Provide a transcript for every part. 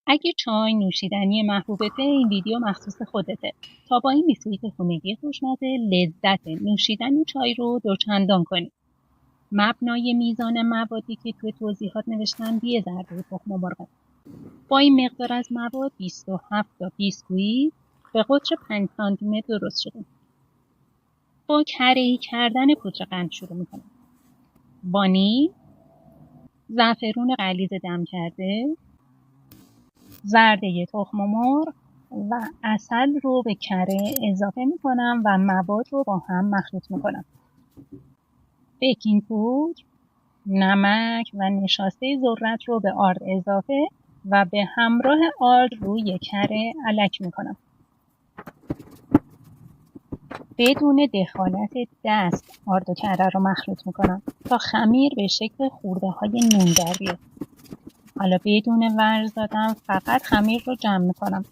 اگه چای نوشیدنی محبوبته، این ویدیو مخصوص خودته تا با این بیسکویت خونگی خوشمزه لذت نوشیدن چای رو دوچندان کنی. مبنای میزان موادی که توی توضیحات نوشتم 1 ضربه تخم مرغ. با این مقدار از مواد 27 تا بیسکویت به قطر 5 سانتی متر درست شده. با کره‌ای کردن پودر قند شروع میکنم. وانیل، زعفرون غلیظ دم کرده، زرده تخم مرغ و عسل رو به کره اضافه میکنم و مواد رو با هم مخلوط میکنم. بیکینگ پودر، نمک و نشاسته ذرت رو به آرد اضافه و به همراه آرد روی کره الک میکنم. بدون دخالت دست آرد و کره رو مخلوط میکنم تا خمیر به شکل خورده های نون در بیاد. حالا بدون ورز دادن فقط خمیر رو جمع میکنم.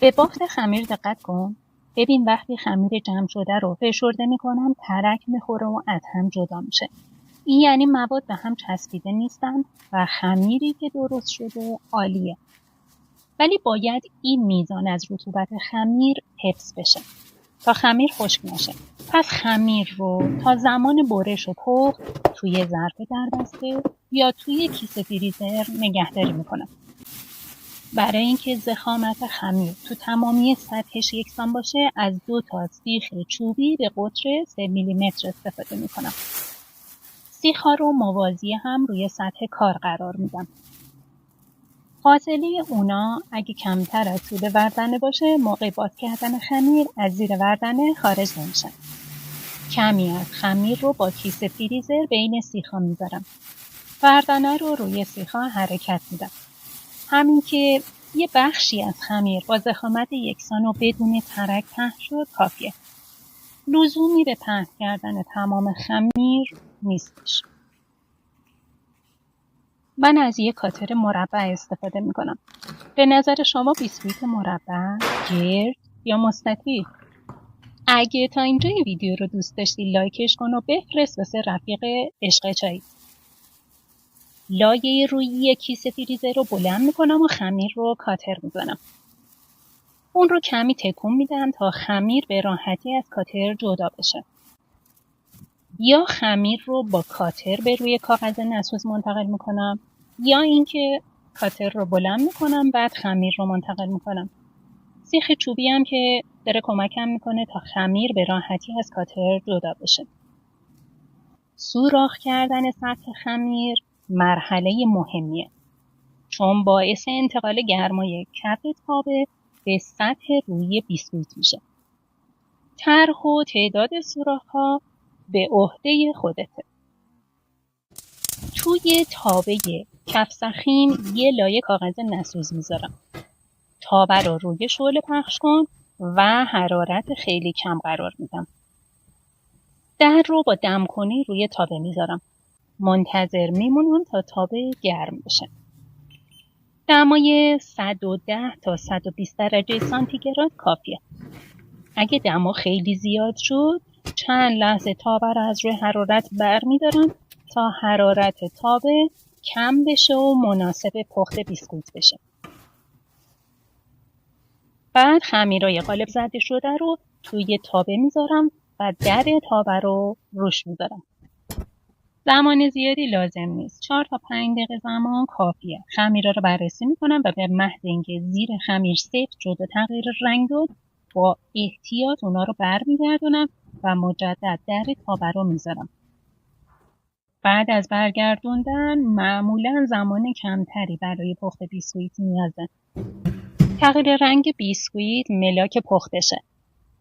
به بافت خمیر دقت کن. ببین وقتی خمیر جمع شده رو فشرده میکنم ترک میخوره و از هم جدا میشه. این یعنی مواد به هم چسبیده نیستن و خمیری که درست شده عالیه. ولی باید این میزان از رطوبت خمیر حفظ بشه تا خمیر خشک نشه. پس خمیر رو تا زمان برش و پخت توی ظرف دربسته یا توی کیسه فریزر نگهداری میکنم. برای اینکه ضخامت خمیر تو تمامی سطحش یکسان باشه از 2 تا سیخ چوبی به قطر 3 میلیمتر استفاده میکنم. سیخ‌ها رو موازی هم روی سطح کار قرار میدم. فاصله اونا اگه کمتر از طول وردنه باشه موقع باز کردن خمیر از زیر وردنه خارج نمیشن. کمی از خمیر رو با کیسه فریزر بین سیخ‌ها میذارم. وردنه رو روی سیخ‌ها حرکت میدم. همین که یه بخشی از خمیر با ضخامت یکسان و بدون ترک پهن شد کافیه. لزومی به پهن کردن تمام خمیر نیستش. من از یک کاتر مربع استفاده میکنم. به نظر شما بیسکویت مربع، گرد یا مستطیل؟ اگه تا اینجای ویدیو رو دوست داشتی لایکش کن و بفرست واسه رفیق عشق چای. لایه روی یک کیسه فریزر رو بلند میکنم و خمیر رو کاتر میزنم. اون رو کمی تکون میدم تا خمیر به راحتی از کاتر جدا بشه. یا خمیر رو با کاتر به روی کاغذ نسوز منتقل میکنم یا اینکه کاتر رو بلند میکنم بعد خمیر رو منتقل میکنم. سیخ چوبی هم که داره کمکم میکنه تا خمیر به راحتی از کاتر جدا بشه. سوراخ کردن سطح خمیر مرحله مهمیه چون باعث انتقال گرمای کف تابه به سطح روی بیسکویت میشه. طرح و تعداد سوراخ‌ها به عهده خودته. توی تابه کف سخین یه لایه کاغذ نسوز میذارم. تابه رو روی شعله پخش کن و حرارت خیلی کم قرار میدم. در رو با دم کنی روی تابه میذارم. منتظر میمونم تا تابه گرم بشه. دمای 110 تا 120 درجه سانتیگراد کافیه. اگه دما خیلی زیاد شد چند لحظه تابه رو از روی حرارت برمیدارم تا حرارت تابه کم بشه و مناسب پخت بیسکویت بشه. بعد خمیرای قالب زده شده رو توی تابه میذارم و در تابه رو روش میذارم. زمان زیادی لازم نیست. 4 تا 5 دقیقه زمان کافیه. خمیرا رو بررسی میکنم و به محض اینکه زیر خمیر سفت شد و تغییر رنگ داد با احتیاط اونا رو برمیگردونم و مجدد در تابه رو میذارم. بعد از برگردوندن معمولا زمان کمتری برای پخت بیسکویت نیازه. تغییر رنگ بیسکویت ملاک پختشه.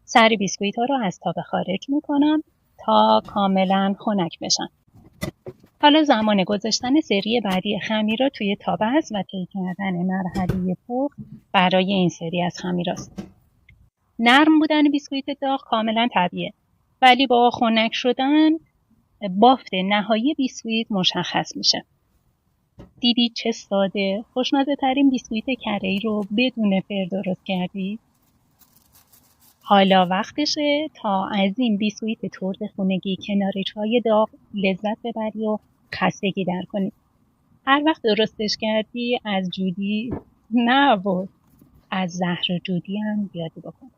سر بیسکویت ها رو از تابه خارج میکنم تا کاملا خنک بشن. حالا زمان گذاشتن سری بعدی خمیرا توی تابه است و طی کردن مرحله پخت برای این سری از خمیراست. نرم بودن بیسکویت داغ کاملا طبیعیه ولی با خنک شدن بافت نهایی بیسکویت مشخص میشه. دیدی چه ساده خوشمزه ترین بیسکویت کره‌ای رو بدون فر درست کردی؟ حالا وقتشه تا از این بیسکویت ترد خونگی کنار چای داغ لذت ببری و خستگی در کنی. هر وقت درستش کردی از جودی نه بود، از زهر جودی هم بیادی بکن.